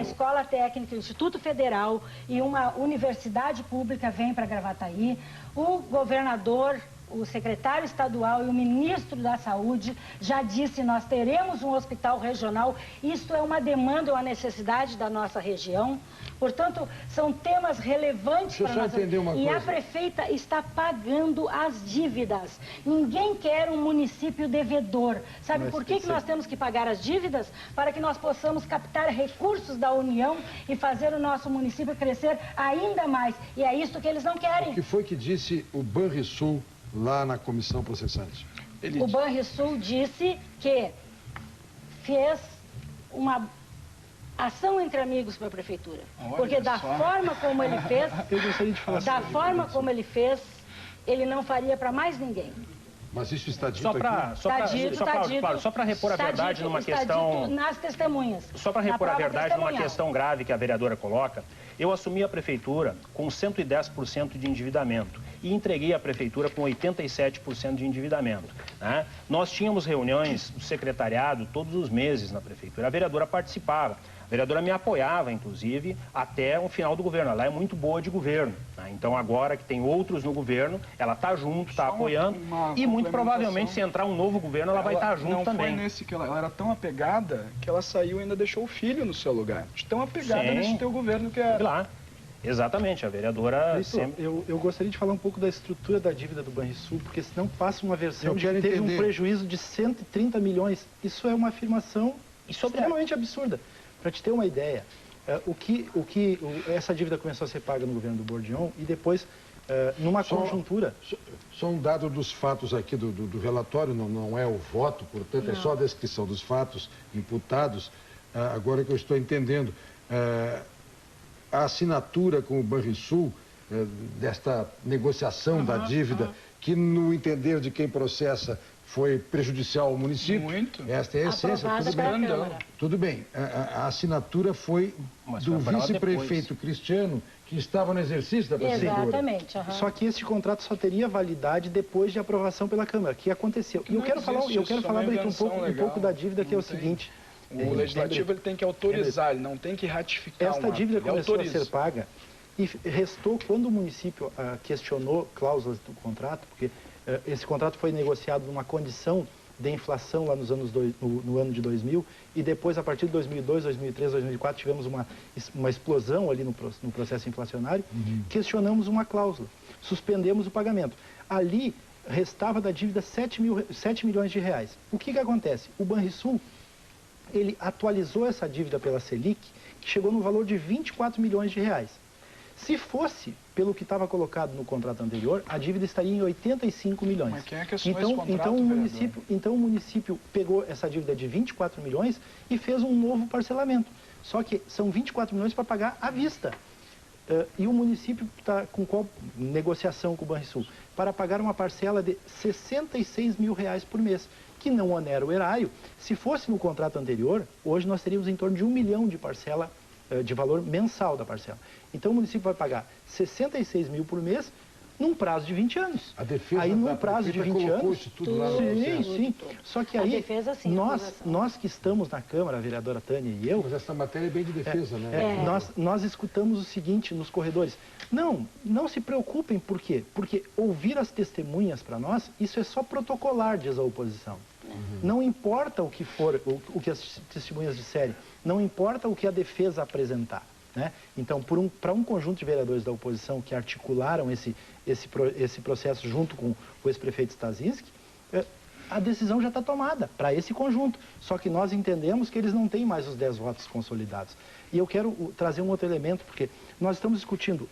escola técnica, o Instituto Federal e uma universidade pública vêm para Gravataí. O governador, o secretário estadual e o ministro da Saúde já disse: nós teremos um hospital regional. Isto é uma demanda, uma necessidade da nossa região. Portanto, são temas relevantes para nós. E a prefeita está pagando as dívidas. Ninguém quer um município devedor. Sabe por que nós temos que pagar as dívidas? Para que nós possamos captar recursos da União e fazer o nosso município crescer ainda mais. E é isso que eles não querem. O que foi que disse o Banrisul lá na comissão processante? O Banrisul disse que fez uma ação entre amigos para a prefeitura. Porque da forma como ele fez, ele não faria para mais ninguém. Mas isso está dito Só para repor a verdade numa questão... nas testemunhas. Só para repor a verdade numa questão grave que a vereadora coloca, eu assumi a prefeitura com 110% de endividamento e entreguei a prefeitura com 87% de endividamento, né? Nós tínhamos reuniões do secretariado todos os meses na prefeitura, a vereadora participava. A vereadora me apoiava, inclusive, até o final do governo. Ela é muito boa de governo, né? Então, agora que tem outros no governo, ela está junto, está apoiando. E muito provavelmente, se entrar um novo governo, ela vai estar junto também. Não foi nesse que ela era tão apegada que ela saiu e ainda deixou o filho no seu lugar. Tão apegada nesse teu governo que era. Lá. Exatamente, a vereadora Victor, sempre... eu gostaria de falar um pouco da estrutura da dívida do Banrisul, porque senão passa uma versão de que teve um prejuízo de 130 milhões. Isso é uma afirmação extremamente absurda. Para te ter uma ideia, essa dívida começou a ser paga no governo do Bordion e depois, numa conjuntura... Só um dado dos fatos aqui do relatório, não é o voto, portanto, é só a descrição dos fatos imputados. Agora que eu estou entendendo, a assinatura com o Banrisul, desta negociação da dívida, que no entender de quem processa foi prejudicial ao município. Muito. Esta é a essência. Tudo bem. A assinatura foi do vice-prefeito Cristiano, que estava no exercício da prefeitura. Exatamente. Só que esse contrato só teria validade depois de aprovação pela Câmara, que aconteceu. E eu quero falar Brito, um pouco da dívida, que é o seguinte... O legislativo ele tem que autorizar, ele não tem que ratificar. Esta dívida começou a ser paga e restou, quando o município questionou cláusulas do contrato, porque esse contrato foi negociado numa condição de inflação lá nos anos no ano de 2000, e depois, a partir de 2002, 2003, 2004, tivemos uma explosão ali no processo inflacionário, questionamos uma cláusula, suspendemos o pagamento. Ali restava da dívida 7 milhões de reais. O que acontece? O Banrisul, ele atualizou essa dívida pela Selic, que chegou no valor de 24 milhões de reais. Se fosse pelo que estava colocado no contrato anterior, a dívida estaria em 85 milhões. Mas quem é que assinou esse contrato, então o município pegou essa dívida de 24 milhões e fez um novo parcelamento. Só que são 24 milhões para pagar à vista. E o município está com qual negociação com o Banrisul? Para pagar uma parcela de 66 mil reais por mês, que não onera o erário. Se fosse no contrato anterior, hoje nós teríamos em torno de 1 milhão de parcela, de valor mensal da parcela. Então o município vai pagar 66 mil por mês num prazo de 20 anos. A defesa aí num prazo de 20 anos... Tudo lá no sim. Só que aí, nós que estamos na Câmara, a vereadora Tânia e eu... Mas essa matéria é bem de defesa, né? Nós escutamos o seguinte nos corredores. Não se preocupem, por quê? Porque ouvir as testemunhas para nós, isso é só protocolar, diz a oposição. Não importa o que for, o que as testemunhas disserem, não importa o que a defesa apresentar, né? Então, para um conjunto de vereadores da oposição que articularam esse processo junto com o ex-prefeito Stasinski, a decisão já está tomada para esse conjunto. Só que nós entendemos que eles não têm mais os 10 votos consolidados. E eu quero trazer um outro elemento, porque nós estamos discutindo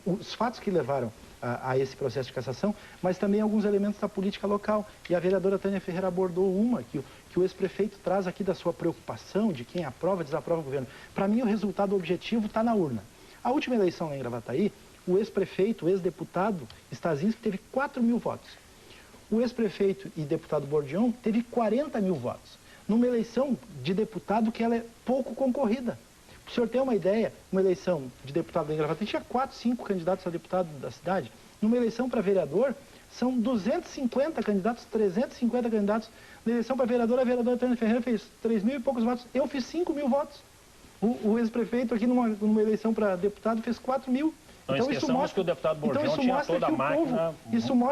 os fatos que levaram a esse processo de cassação, mas também alguns elementos da política local. E a vereadora Tânia Ferreira abordou que o ex-prefeito traz aqui da sua preocupação de quem aprova, desaprova o governo. Para mim, o resultado objetivo está na urna. A última eleição lá em Gravataí, o ex-prefeito, o ex-deputado Stasinski teve 4 mil votos. O ex-prefeito e deputado Bordion teve 40 mil votos. Numa eleição de deputado que ela é pouco concorrida. Para o senhor ter uma ideia, uma eleição de deputado em Gravataí tinha 4, 5 candidatos a deputado da cidade. Numa eleição para vereador, são 250 candidatos, 350 candidatos. Na eleição para vereador, a vereadora Tânia Ferreira fez 3 mil e poucos votos. Eu fiz 5 mil votos. O ex-prefeito aqui numa eleição para deputado fez 4 mil. Não esqueçamos que o deputado Borjão tinha toda a máquina,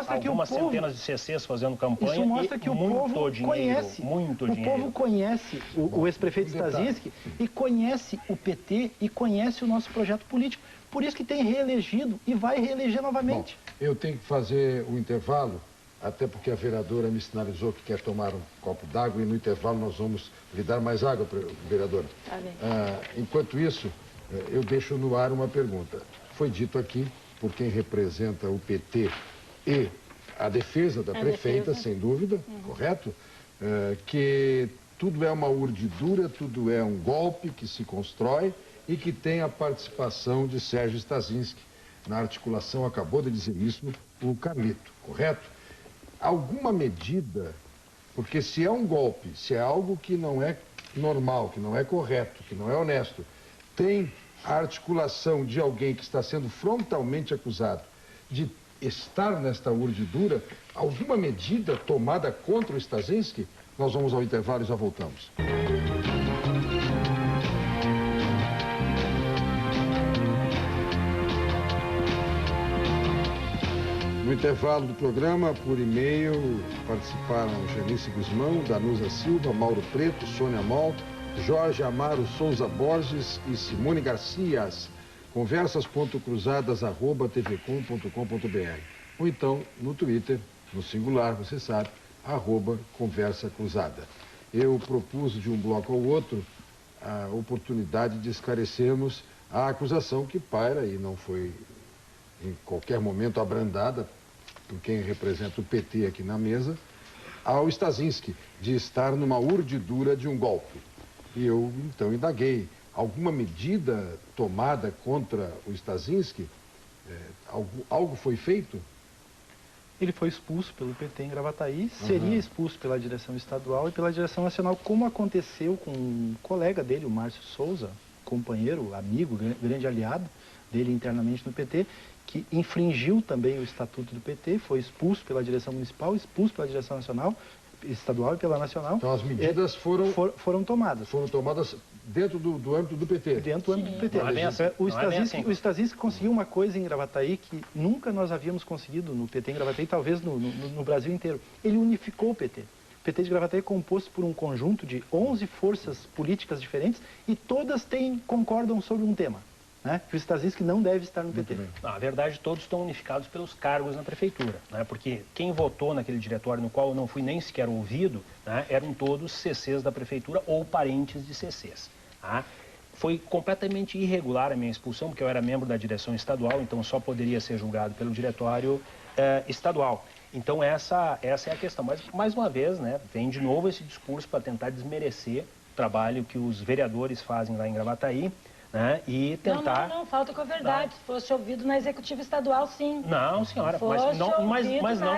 algumas centenas de CCs fazendo campanha isso mostra que o povo conhece, muito dinheiro. O povo conhece o ex-prefeito Stasinski e conhece o PT e conhece o nosso projeto político. Por isso que tem reelegido e vai reeleger novamente. Bom, eu tenho que fazer o intervalo, até porque a vereadora me sinalizou que quer tomar um copo d'água e no intervalo nós vamos lhe dar mais água, vereadora. Tá bem. Enquanto isso, eu deixo no ar uma pergunta. Foi dito aqui, por quem representa o PT e a defesa da prefeita, sem dúvida, correto? Que tudo é uma urdidura, tudo é um golpe que se constrói e que tem a participação de Sérgio Stasinski. Na articulação, acabou de dizer isso o Carlito, correto? Alguma medida, porque se é um golpe, se é algo que não é normal, que não é correto, que não é honesto, tem a articulação de alguém que está sendo frontalmente acusado de estar nesta urdidura, alguma medida tomada contra o Stasinski? Nós vamos ao intervalo e já voltamos. No intervalo do programa, por e-mail, participaram Janice Guzmão, Danusa Silva, Mauro Preto, Sônia Mol, Jorge Amaro Souza Borges e Simone Garcias. Conversas.cruzadas@tvcom.com.br. Ou então no Twitter, no singular, você sabe, @Conversa Cruzada. Eu propus de um bloco ao outro a oportunidade de esclarecermos a acusação que paira e não foi em qualquer momento abrandada por quem representa o PT aqui na mesa, ao Stasinski, de estar numa urdidura de um golpe. E eu, então, indaguei. Alguma medida tomada contra o Stasinski? Algo foi feito? Ele foi expulso pelo PT em Gravataí, seria expulso pela direção estadual e pela direção nacional, como aconteceu com um colega dele, o Márcio Souza, companheiro, amigo, grande aliado dele internamente no PT, que infringiu também o estatuto do PT, foi expulso pela direção municipal, expulso pela direção nacional, estadual e pela nacional. Então as medidas foram tomadas. Foram tomadas dentro do âmbito do PT. Dentro do âmbito do PT. O Stasinski conseguiu uma coisa em Gravataí que nunca nós havíamos conseguido no PT em Gravataí, talvez no Brasil inteiro. Ele unificou o PT. O PT de Gravataí é composto por um conjunto de 11 forças políticas diferentes e todas concordam sobre um tema. Né? Que o Stasinski não deve estar no PT. Na verdade, todos estão unificados pelos cargos na prefeitura, né? Porque quem votou naquele diretório no qual eu não fui nem sequer ouvido, né, eram todos CCs da prefeitura ou parentes de CCs. Tá? Foi completamente irregular a minha expulsão, porque eu era membro da direção estadual, então só poderia ser julgado pelo diretório estadual. Então essa é a questão. Mas, mais uma vez, né, vem de novo esse discurso para tentar desmerecer o trabalho que os vereadores fazem lá em Gravataí, né, e tentar... Não, falta com a verdade. Se fosse ouvido na executiva estadual, sim. Não, senhora, mas não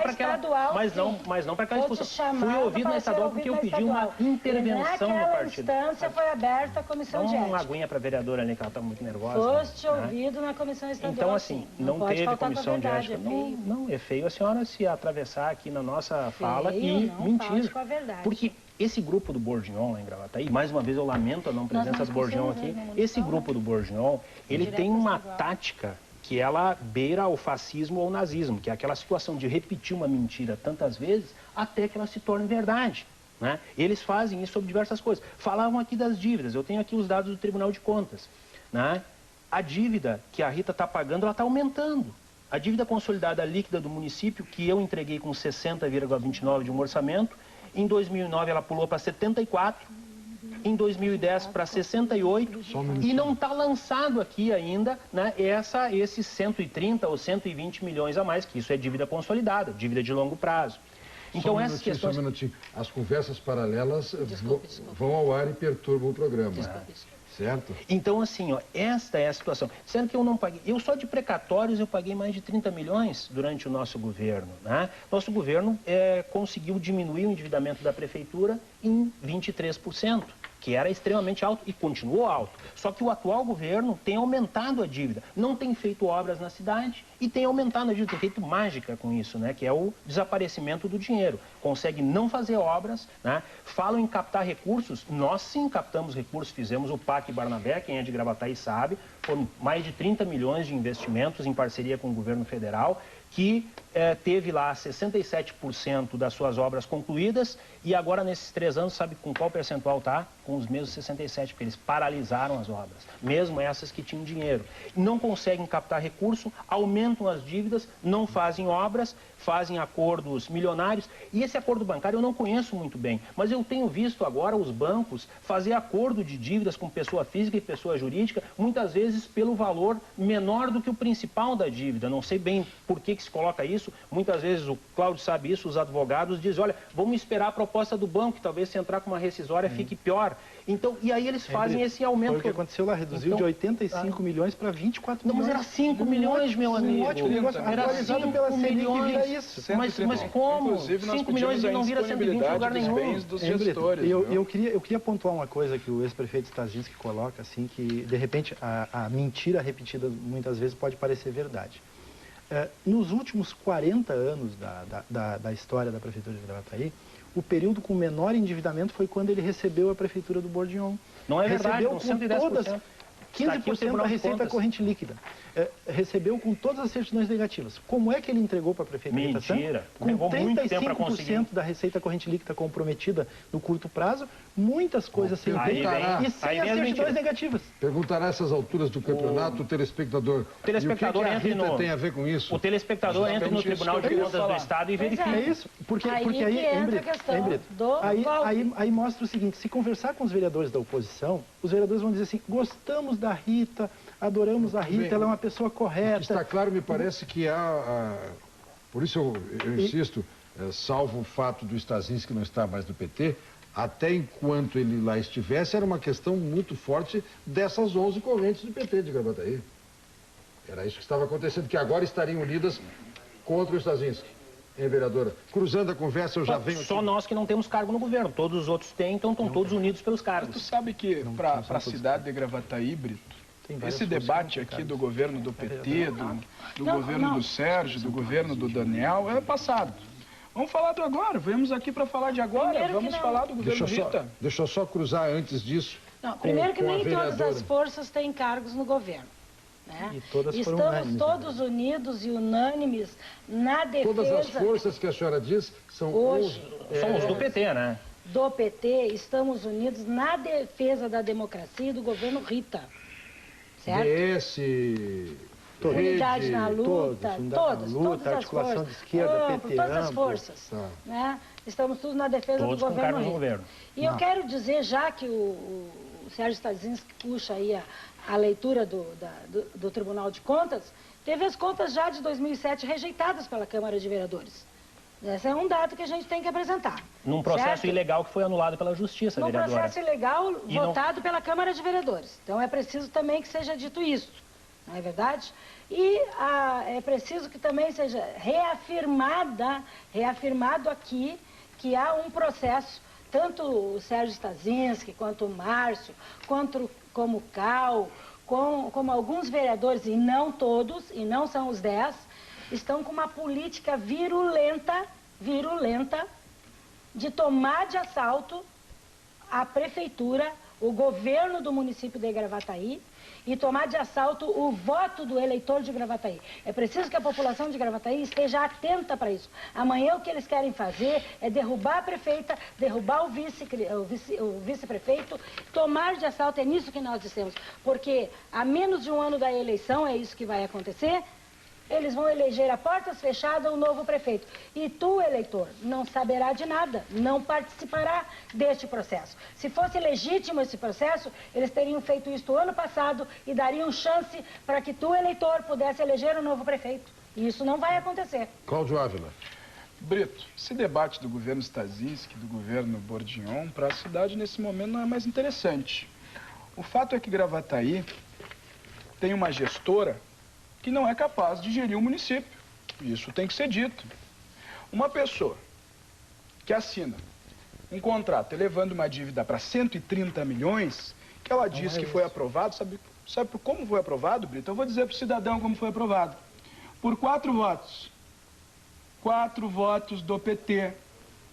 para aquela expulsão. Fui ouvido na estadual porque eu pedi uma intervenção no partido. Naquela instância foi aberta a comissão de ética. Uma aguinha para a vereadora ali, que ela está muito nervosa. Foste ouvido na comissão estadual. Então, assim, não teve comissão de ética. Não, é feio a senhora se atravessar aqui na nossa fala e mentir. Com a verdade. Porque esse grupo do Borjão lá em Gravataí, mais uma vez eu lamento a não presença do Borjão aqui, esse grupo do Borjão, ele tem uma tática que ela beira ao fascismo ou ao nazismo, que é aquela situação de repetir uma mentira tantas vezes até que ela se torne verdade. Né? Eles fazem isso sobre diversas coisas. Falavam aqui das dívidas, eu tenho aqui os dados do Tribunal de Contas. Né? A dívida que a Rita está pagando, ela está aumentando. A dívida consolidada líquida do município, que eu entreguei com 60,29 de um orçamento, em 2009 ela pulou para 74, em 2010 para 68 e não está lançado aqui ainda, né, esses 130 ou 120 milhões a mais, que isso é dívida consolidada, dívida de longo prazo. Então essas questões... Só um minutinho. As conversas paralelas vão ao ar e perturbam o programa. Certo? Então, assim, ó, esta é a situação. Sendo que eu não paguei, eu só de precatórios eu paguei mais de 30 milhões durante o nosso governo. Né? Nosso governo conseguiu diminuir o endividamento da prefeitura em 23%. que era extremamente alto e continuou alto. Só que o atual governo tem aumentado a dívida, não tem feito obras na cidade e tem aumentado a dívida, tem feito mágica com isso, né? Que é o desaparecimento do dinheiro. Consegue não fazer obras, né? Falam em captar recursos, nós sim captamos recursos, fizemos o PAC Barnabé, quem é de Gravataí sabe, foram mais de 30 milhões de investimentos em parceria com o governo federal, que teve lá 67% das suas obras concluídas e agora nesses 3 anos, sabe com qual percentual está? Com os mesmos 67%, porque eles paralisaram as obras, mesmo essas que tinham dinheiro. Não conseguem captar recurso, aumentam as dívidas, não fazem obras, fazem acordos milionários. E esse acordo bancário eu não conheço muito bem, mas eu tenho visto agora os bancos fazer acordo de dívidas com pessoa física e pessoa jurídica, muitas vezes pelo valor menor do que o principal da dívida. Não sei bem por que se coloca isso, muitas vezes o Cláudio sabe isso, os advogados dizem, olha, vamos esperar a proposta do banco, que talvez se entrar com uma rescisória fique pior. Então, e aí eles fazem esse aumento. Foi o que aconteceu lá, reduziu de 85 milhões para 24 milhões. Não, mas era 5 milhões, meu amigo. Era 5 milhões. Isso. Mas como? 5 milhões não vira 120 em lugar nenhum. Dos gestores, eu queria pontuar uma coisa que o ex-prefeito Stasinski coloca, assim, que de repente a mentira repetida muitas vezes pode parecer verdade. Nos últimos 40 anos da história da Prefeitura de Gravataí, o período com menor endividamento foi quando ele recebeu a Prefeitura do Bordignon. Não é verdade, com 110%. 15% da receita corrente líquida. Recebeu com todas as certidões negativas. Como é que ele entregou para a Prefeitura? Mentira. Com 35% da receita corrente líquida comprometida no curto prazo, muitas coisas sem bem e sem as certidões negativas. Perguntará essas alturas do campeonato o telespectador. O telespectador e o que a Rita tem a ver com isso? O telespectador entra no Tribunal de Contas do Estado e verifica. É isso, porque aí mostra o seguinte, se conversar com os vereadores da oposição, os vereadores vão dizer assim, gostamos da Rita, adoramos a Rita, ela é uma pessoa correta. Está claro, me parece que por isso eu insisto, salvo o fato do Stasinski não estar mais no PT, até enquanto ele lá estivesse, era uma questão muito forte dessas 11 correntes do PT de Gravataí. Era isso que estava acontecendo, que agora estariam unidas contra o Stasinski. Hein, vereadora? Cruzando a conversa, eu já venho Só aqui. nós que não temos cargo no governo, todos os outros têm, então estão todos unidos pelos cargos. Tu sabe que para a cidade de Gravataí, Brito, esse debate aqui do governo do PT, do governo do Sérgio, do governo do Daniel, é passado. Vamos falar do agora, viemos aqui para falar de agora, vamos falar do governo Rita. Deixa eu só cruzar antes disso. Não, primeiro que nem todas as forças têm cargos no governo. Né? E todas foram Estamos unânimes, todos unidos e unânimes na defesa... Todas as forças que a senhora diz são hoje, São os do PT, né? Do PT, estamos unidos na defesa da democracia e do governo Rita. Certo? DS, Unidade na luta, todas as articulação forças, de esquerda, PT, todas as amplo, forças. Né? Estamos todos na defesa Todos do com governo cargo no Rita. governo. E eu quero dizer, já que o Sérgio Stasinski puxa aí a leitura do Tribunal de Contas, teve as contas já de 2007 rejeitadas pela Câmara de Vereadores. Esse é um dado que a gente tem que apresentar. Num processo certo? ilegal que foi anulado pela Justiça, Num vereadora. processo ilegal E votado pela Câmara de Vereadores. Então é preciso também que seja dito isso, não é verdade? E é preciso que também seja reafirmado aqui que há um processo, tanto o Sérgio Stasinski, quanto o Márcio, como o Cal, como alguns vereadores, e não todos, e não são os 10, estão com uma política virulenta, de tomar de assalto a prefeitura, o governo do município de Gravataí, e tomar de assalto o voto do eleitor de Gravataí. É preciso que a população de Gravataí esteja atenta para isso. Amanhã o que eles querem fazer é derrubar a prefeita, derrubar o vice-prefeito, tomar de assalto, é nisso que nós dissemos. Porque a menos de um ano da eleição, é isso que vai acontecer, eles vão eleger a portas fechadas um novo prefeito. E tu, eleitor, não saberá de nada, não participará deste processo. Se fosse legítimo esse processo, eles teriam feito isso ano passado e dariam chance para que tu, eleitor, pudesse eleger um novo prefeito. E isso não vai acontecer. Cláudio Ávila. Brito, esse debate do governo Stasinski, do governo Bordignon, para a cidade nesse momento não é mais interessante. O fato é que Gravataí tem uma gestora que não é capaz de gerir o município. Isso tem que ser dito. Uma pessoa que assina um contrato elevando uma dívida para 130 milhões, que ela diz que foi aprovado, sabe por como foi aprovado, Brito? Eu vou dizer para o cidadão como foi aprovado. Por 4 votos. 4 votos do PT.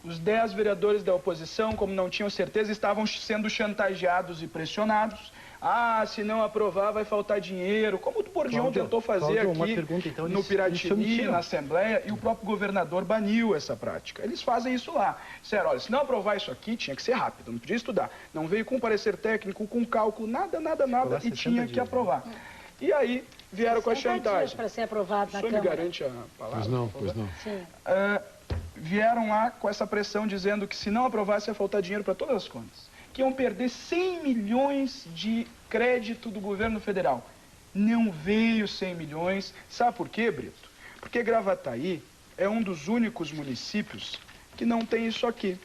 Os 10 vereadores da oposição, como não tinham certeza, estavam sendo chantageados e pressionados. Ah, se não aprovar vai faltar dinheiro, como o Bordion tentou fazer aqui no Piratini, na Assembleia, e o próprio governador baniu essa prática. Eles fazem isso lá. Disseram, olha, se não aprovar isso aqui, tinha que ser rápido, não podia estudar. Não veio com parecer técnico, com cálculo, nada, e tinha que aprovar. E aí vieram com a chantagem. Para ser aprovado na Câmara. O senhor me garante a palavra? Pois não. Sim. Vieram lá com essa pressão dizendo que se não aprovasse ia faltar dinheiro para todas as contas. Que iam perder 100 milhões de crédito do governo federal. Não veio 100 milhões. Sabe por quê, Brito? Porque Gravataí é um dos únicos municípios que não tem isso aqui.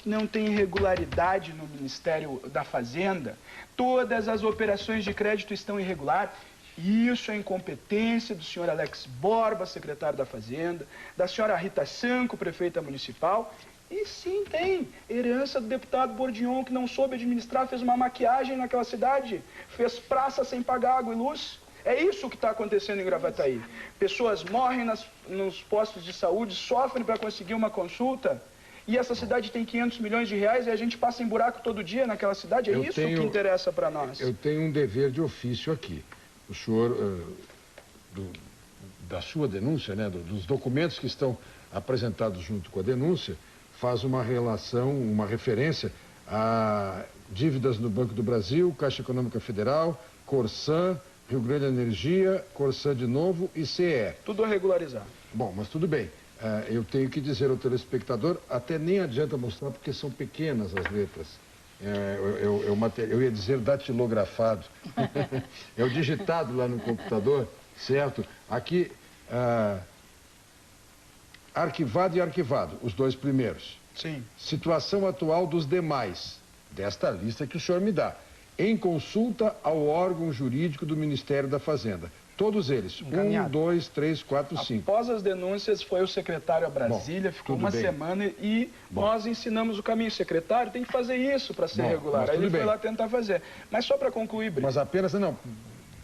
Não tem irregularidade no Ministério da Fazenda. Todas as operações de crédito estão irregulares. Isso é incompetência do senhor Alex Borba, secretário da Fazenda, da senhora Rita Sanco, prefeita municipal. E sim, tem herança do deputado Bordion, que não soube administrar, fez uma maquiagem naquela cidade, fez praça sem pagar água e luz. É isso que está acontecendo em Gravataí. Pessoas morrem nos postos de saúde, sofrem para conseguir uma consulta. E essa cidade tem 500 milhões de reais e a gente passa em buraco todo dia naquela cidade. É isso que interessa para nós. Eu tenho um dever de ofício aqui. O senhor, da sua denúncia, né, dos documentos que estão apresentados junto com a denúncia, faz uma relação, uma referência a dívidas no Banco do Brasil, Caixa Econômica Federal, Corsan, Rio Grande Energia, Corsan de novo e CE. Tudo regularizado. Bom, mas tudo bem. Eu tenho que dizer ao telespectador, até nem adianta mostrar porque são pequenas as letras. Eu ia dizer datilografado. É o digitado lá no computador, certo? Aqui, arquivado e arquivado, os dois primeiros. Sim. Situação atual dos demais, desta lista que o senhor me dá, em consulta ao órgão jurídico do Ministério da Fazenda. Todos eles, 1, 2, 3, 4, 5. Após as denúncias, foi o secretário a Brasília, ficou uma semana e nós ensinamos o caminho. O secretário tem que fazer isso para ser regular. Aí ele foi lá tentar fazer. Mas só para concluir, Brito. Mas apenas, não,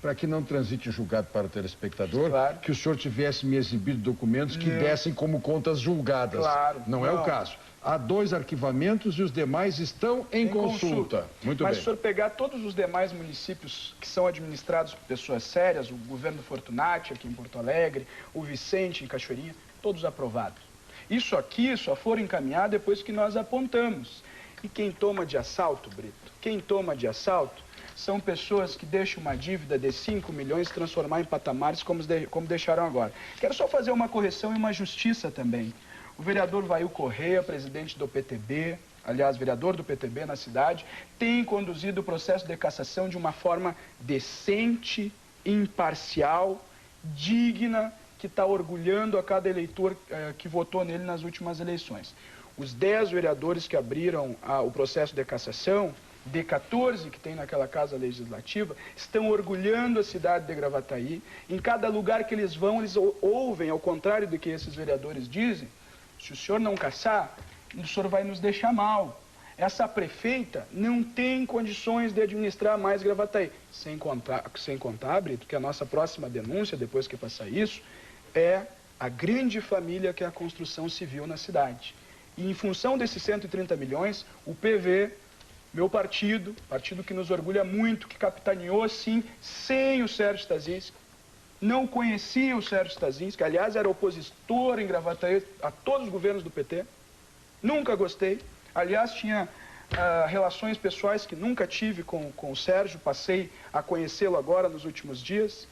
para que não transite julgado para o telespectador, claro, que o senhor tivesse me exibido documentos que dessem como contas julgadas. Claro. Não é o caso. Há 2 arquivamentos e os demais estão em consulta. Muito Mas bem. se o senhor pegar todos os demais municípios que são administrados por pessoas sérias, o governo Fortunati aqui em Porto Alegre, o Vicente em Cachoeirinha, todos aprovados. Isso aqui só foram encaminhar depois que nós apontamos. E quem toma de assalto, Brito, quem toma de assalto são pessoas que deixam uma dívida de 5 milhões transformar em patamares como deixaram agora. Quero só fazer uma correção e uma justiça também. O vereador Vail Correia, presidente do PTB, aliás, vereador do PTB na cidade, tem conduzido o processo de cassação de uma forma decente, imparcial, digna, que está orgulhando a cada eleitor que votou nele nas últimas eleições. Os 10 vereadores que abriram o processo de cassação, de 14 que tem naquela Casa Legislativa, estão orgulhando a cidade de Gravataí. Em cada lugar que eles vão, eles ouvem, ao contrário do que esses vereadores dizem, se o senhor não caçar, o senhor vai nos deixar mal. Essa prefeita não tem condições de administrar mais Gravataí. Sem contar, Brito, que a nossa próxima denúncia, depois que passar isso, é a grande família que é a construção civil na cidade. E em função desses 130 milhões, o PV, meu partido que nos orgulha muito, que capitaneou, sim, sem o Sérgio Stasinski, não conhecia o Sérgio Stasinski, que aliás era opositor em Gravataí a todos os governos do PT, nunca gostei, aliás tinha relações pessoais que nunca tive com o Sérgio, passei a conhecê-lo agora nos últimos dias,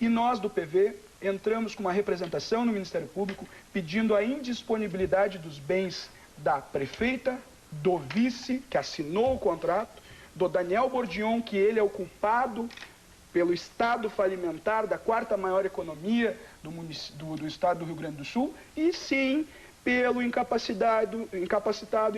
e nós do PV entramos com uma representação no Ministério Público pedindo a indisponibilidade dos bens da prefeita, do vice, que assinou o contrato, do Daniel Bordion, que ele é o culpado pelo estado falimentar da 4ª maior economia do estado do Rio Grande do Sul, e sim pelo incapacitado,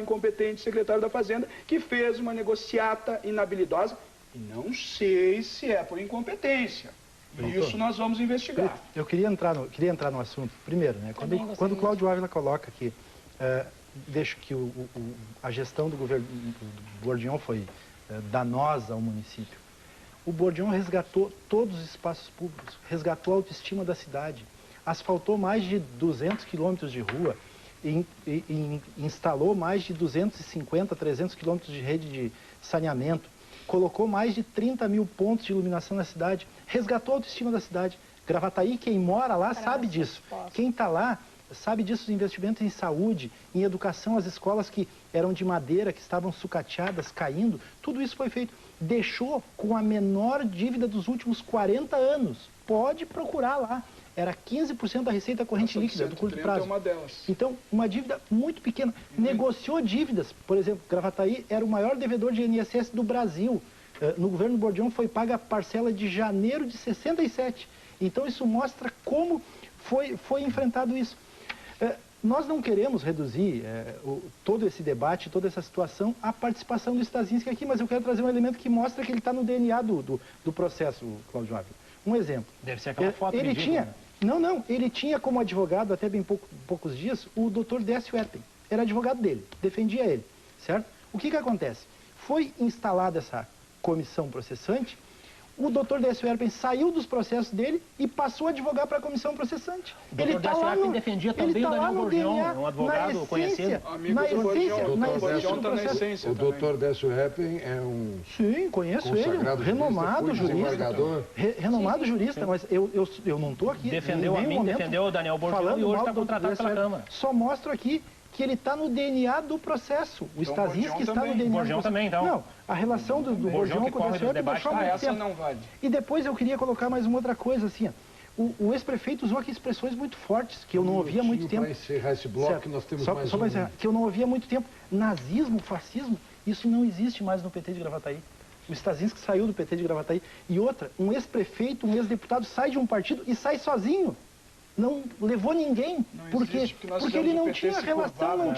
incompetente secretário da Fazenda, que fez uma negociata inabilidosa, e não sei se é por incompetência. Isso nós vamos investigar. Eu queria entrar no assunto primeiro, né? Quando o Cláudio Ávila coloca que deixo que a gestão do governo do Bourdion foi danosa ao município. O Bourdion resgatou todos os espaços públicos, resgatou a autoestima da cidade, asfaltou mais de 200 quilômetros de rua, e instalou mais de 250, 300 quilômetros de rede de saneamento, colocou mais de 30 mil pontos de iluminação na cidade, resgatou a autoestima da cidade. Gravataí, quem mora lá sabe disso. Quem está lá sabe disso, os investimentos em saúde, em educação, as escolas que eram de madeira, que estavam sucateadas, caindo, tudo isso foi feito. Deixou com a menor dívida dos últimos 40 anos. Pode procurar lá. Era 15% da receita corrente líquida do curto prazo. É uma delas. Então, uma dívida muito pequena. Negociou dívidas. Por exemplo, Gravataí era o maior devedor de INSS do Brasil. No governo do Bourdion foi paga a parcela de janeiro de 67. Então, isso mostra como foi enfrentado isso. Nós não queremos reduzir todo esse debate, toda essa situação, à participação do Stasinski aqui, mas eu quero trazer um elemento que mostra que ele está no DNA do processo, Cláudio Ávila. Um exemplo. Deve ser aquela foto ele ridícula, tinha, né? Não, ele tinha como advogado, até bem poucos dias, o Dr. Décio Erpen. Era advogado dele, defendia ele, certo? O que acontece? Foi instalada essa comissão processante, o Dr. Décio Erpen saiu dos processos dele e passou a advogar para a comissão processante. O Dr. Décio Erpen defendia também o Daniel Bourdion, um advogado conhecido. Amigo do Bourdion, na Bourdion está na essência o Dr. Décio Erpen é um... Sim, conheço ele, renomado jurista. Renomado jurista, mas eu não estou aqui... Defendeu a mim, defendeu o Daniel Bourdion e hoje está contratado pela Câmara. Só mostro aqui que ele está no DNA do processo. O Então, Stasinski está no DNA do processo. também, então. Não, a relação do Bourdion com o Décio Erpen deixou muito essa tempo. não vale. E depois eu queria colocar mais uma outra coisa, assim, o ex-prefeito usou aqui expressões muito fortes, que eu não ouvia há muito tempo. Para encerrar esse bloco, Certo. nós temos Só mais para encerrar, que eu não ouvia há muito tempo. Nazismo, fascismo, isso não existe mais no PT de Gravataí. O Stasinski saiu do PT de Gravataí. E outra, um ex-prefeito, um ex-deputado sai de um partido e sai sozinho. Não levou ninguém, porque ele não tinha relação,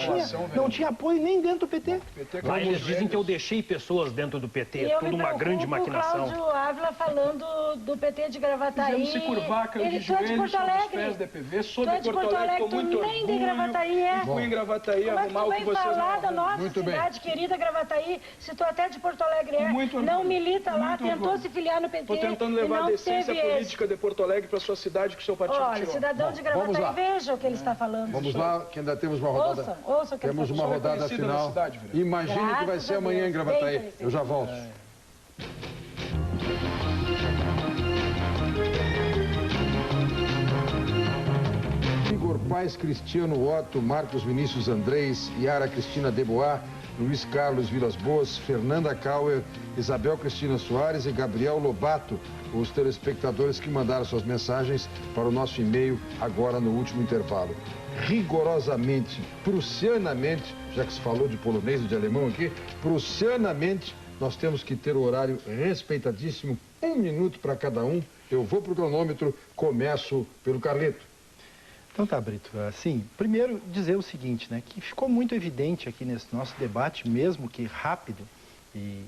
não tinha apoio nem dentro do PT. Lá eles dizem que eu deixei pessoas dentro do PT, tudo uma grande maquinação. O Cláudio Ávila falando do PT de Gravataí. Se curvar, caiu de joelhos sobre os pés da EPV, sou de Porto Alegre, com muito orgulho. Nem de Gravataí é. Fui em Gravataí arrumar o que vocês não falar da arrumam. nossa cidade querida Gravataí, se tu até de Porto Alegre é, não milita lá, tentou se filiar no PT. Estou tentando levar a decência política de Porto Alegre para sua cidade que o seu partido tirou. Cidadão de Gravataí, veja o que ele está falando. Vamos lá, que ainda temos uma rodada. Ouça o que temos uma rodada final. Cidade, imagine que vai ser amanhã em Gravataí. Eu já volto. Igor Paes, Cristiano Otto, Marcos Vinícius Andrés, Yara Cristina Debois, Luiz Carlos Vilas Boas, Fernanda Cauer, Isabel Cristina Soares e Gabriel Lobato, os telespectadores que mandaram suas mensagens para o nosso e-mail agora no último intervalo. Rigorosamente, prussianamente, já que se falou de polonês e de alemão aqui, prussianamente, nós temos que ter o horário respeitadíssimo, 1 minuto para cada um. Eu vou para o cronômetro, começo pelo Carleto. Então tá, Brito. Assim, primeiro dizer o seguinte, né, que ficou muito evidente aqui nesse nosso debate, mesmo que rápido e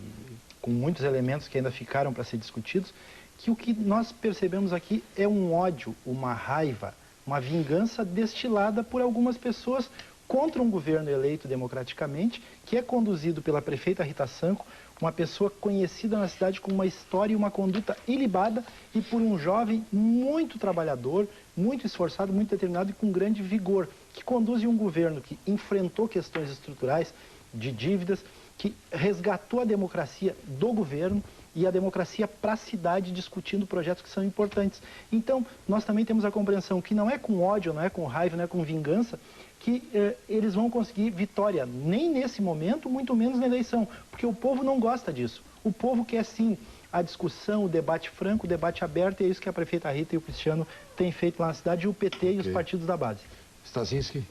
com muitos elementos que ainda ficaram para ser discutidos, que o que nós percebemos aqui é um ódio, uma raiva, uma vingança destilada por algumas pessoas contra um governo eleito democraticamente, que é conduzido pela prefeita Rita Sanco, uma pessoa conhecida na cidade com uma história e uma conduta ilibada, e por um jovem muito trabalhador, muito esforçado, muito determinado e com grande vigor, que conduz um governo que enfrentou questões estruturais de dívidas, que resgatou a democracia do governo e a democracia para a cidade, discutindo projetos que são importantes. Então, nós também temos a compreensão que não é com ódio, não é com raiva, não é com vingança, que eles vão conseguir vitória, nem nesse momento, muito menos na eleição, porque o povo não gosta disso. O povo quer, sim, a discussão, o debate franco, o debate aberto, e é isso que a prefeita Rita e o Cristiano têm feito lá na cidade, e o PT e os partidos da base. Stasinski.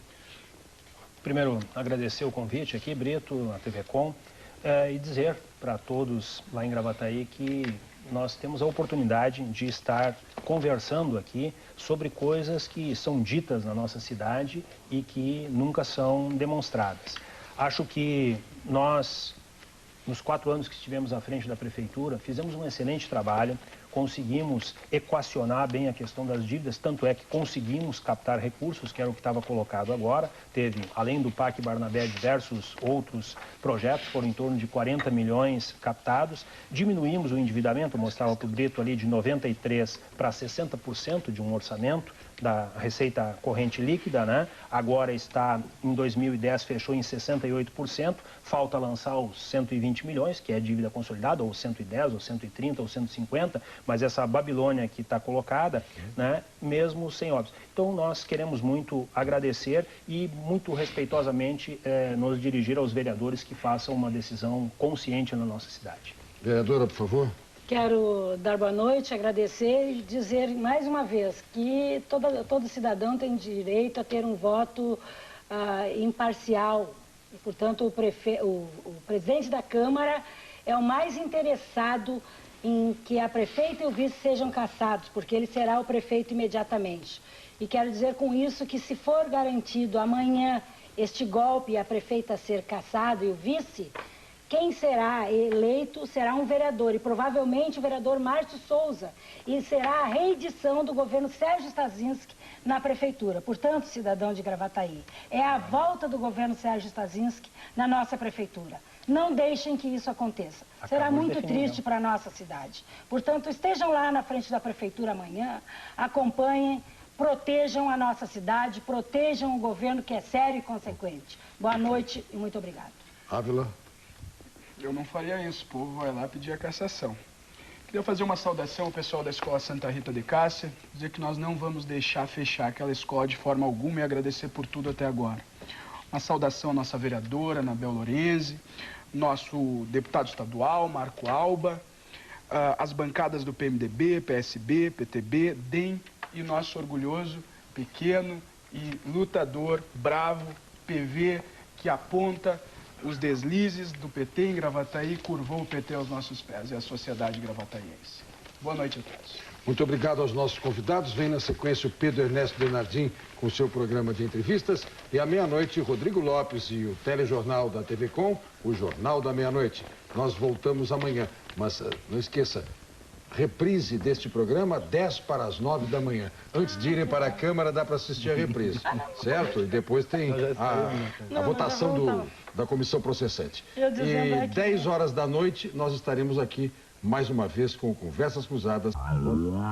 Primeiro, agradecer o convite aqui, Brito, a TV Com, e dizer para todos lá em Gravataí que nós temos a oportunidade de estar conversando aqui sobre coisas que são ditas na nossa cidade e que nunca são demonstradas. Acho que nós, nos 4 anos que estivemos à frente da prefeitura, fizemos um excelente trabalho, conseguimos equacionar bem a questão das dívidas, tanto é que conseguimos captar recursos, que era o que estava colocado agora. Teve, além do PAC Barnabé, diversos outros projetos, foram em torno de 40 milhões captados. Diminuímos o endividamento, mostrava para o Brito ali, de 93% para 60% de um orçamento da receita corrente líquida, né? Agora está, em 2010, fechou em 68%, falta lançar os 120 milhões, que é dívida consolidada, ou 110, ou 130, ou 150, mas essa Babilônia que está colocada, né? Mesmo sem óbitos. Então, nós queremos muito agradecer e, muito respeitosamente, nos dirigir aos vereadores que façam uma decisão consciente na nossa cidade. Vereadora, por favor. Quero dar boa noite, agradecer e dizer mais uma vez que todo cidadão tem direito a ter um voto imparcial. E, portanto, o presidente da Câmara é o mais interessado em que a prefeita e o vice sejam cassados, porque ele será o prefeito imediatamente. E quero dizer com isso que, se for garantido amanhã este golpe e a prefeita ser cassada e o vice, quem será eleito será um vereador, e provavelmente o vereador Márcio Souza, e será a reedição do governo Sérgio Stasinski na prefeitura. Portanto, cidadão de Gravataí, é a volta do governo Sérgio Stasinski na nossa prefeitura. Não deixem que isso aconteça. Será muito triste para a nossa cidade. Portanto, estejam lá na frente da prefeitura amanhã, acompanhem, protejam a nossa cidade, protejam o governo que é sério e consequente. Boa noite e muito obrigado. Ávila. Eu não faria isso, o povo vai lá pedir a cassação. Queria fazer uma saudação ao pessoal da Escola Santa Rita de Cássia, dizer que nós não vamos deixar fechar aquela escola de forma alguma e agradecer por tudo até agora. Uma saudação à nossa vereadora, Anabel Lorenzi, nosso deputado estadual, Marco Alba, as bancadas do PMDB, PSB, PTB, DEM e nosso orgulhoso, pequeno e lutador, bravo, PV, que aponta os deslizes do PT em Gravataí, curvou o PT aos nossos pés e a sociedade gravataiense. Boa noite a todos. Muito obrigado aos nossos convidados. Vem na sequência o Pedro Ernesto Bernardim com o seu programa de entrevistas. E à meia-noite, Rodrigo Lopes e o telejornal da TV Com, o Jornal da Meia-Noite. Nós voltamos amanhã, mas não esqueça, reprise deste programa 10 para as 9 da manhã. Antes de irem para a Câmara, dá para assistir a reprise, certo? E depois tem a votação da comissão processante. E 10 horas da noite, nós estaremos aqui mais uma vez com Conversas Cruzadas.